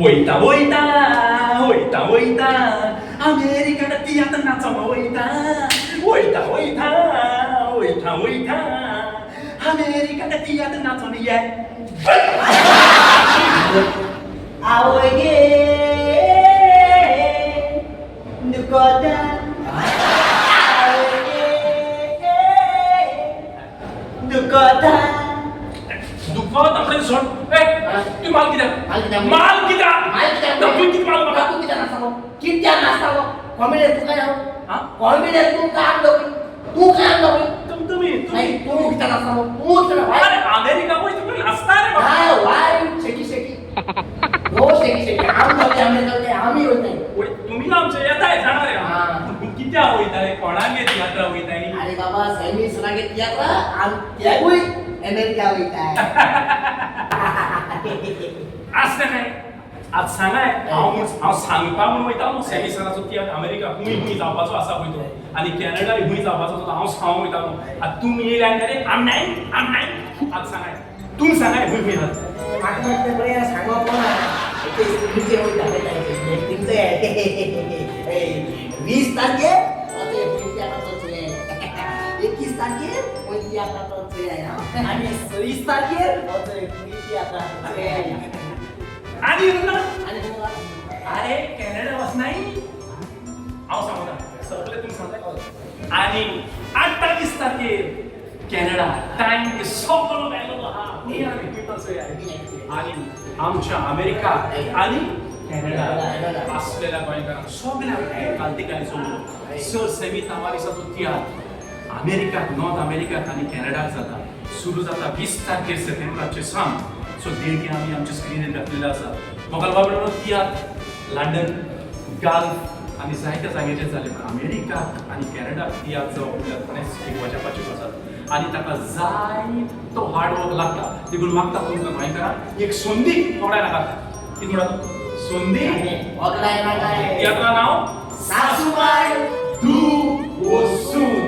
वयता वयता वयता वयता अमेरिकेला तियात्र नाचमा वयता वयता वयता वयता वयता अमेरिकेला तियात्र नाचमा या आवय गे दुकोता आवय गे दुकोता दुखत आपण सोड ए तू माल किती माल किती तू किती माल बघा तू किती नाचता किती नाचता कॉमेडी तू काय हां कॉमेडी तू काय आणलो तू काय आणलो तुम्ही नाही तू किती नाचता तू अरे अमेरिका मध्ये तुम्ही नाचता रे बाबा हाय वाय शेकी शेकी हो शेकी शेकी आम्ही होत नाही तुम्ही आमच्या येताय जाणार आहे किती होईताय कोणागे यात्रा होईताय अरे बाबा सैमी सुनागे यात्रा आम त्या होई अमेरिका होईताय असं नाही आज सांगाय हांव सांगता म्हणून वयता न्हू सेमी सणाचो कित्याक अमेरिका हुंय जावपाचो आसा पळय तो आनी कॅनडा हुंय जावपाचो तो हांव सांगूंक वयता न्हू आतां तुमी येयले आनी रे आम नाही आज सांगाय तूं सांगाय हुंय हुंय जाता म्हाका म्हटलें बरें सांगो कोणा तुमचे वयता तुमचे 20 तारखेर अते तियात्राचो चोय 21 तारखेर पयली तियात्राचो चोय आनी 26 तारखेर अते तियात्राचो चोय आणि ना आणि अरे कॅनडा वच नाही हांव सांगता सगळे तुम्ही सांगता आणि 28 तारखेर कॅनडा टाइम सगळो मेलो हा आनी पिटोसो आणि आमच्या अमेरिका आणि कॅनडा असलेल्या गोंयकारांक सगळ्यांक कांतिकाय सोडून सेमी तामारिसाचो तियात्र अमेरिकात नॉर्थ अमेरिकात आणि कॅनडात जाता सुरू जाता 20 तारखेर सप्टेंबराचे सांग सो देणगी आमी आमच्या स्क्रीनीर घातलेले आसा मोगल बाबडो तियात्र लंडन गल्फ आणि जायत्या जाग्याचेर जाले पण अमेरिका आणि कॅनडा तियात्र जावप खरेंच एक वजापाची गजाल आणि ताका जाय तो हार्ड वर्क लागता देखून मागता तुमकां गोंयकारांक एक संदी कोणाय नाका ती म्हणटा संदी ओगलाय नागाय तियात्रा नांव सासूबाई तू वसून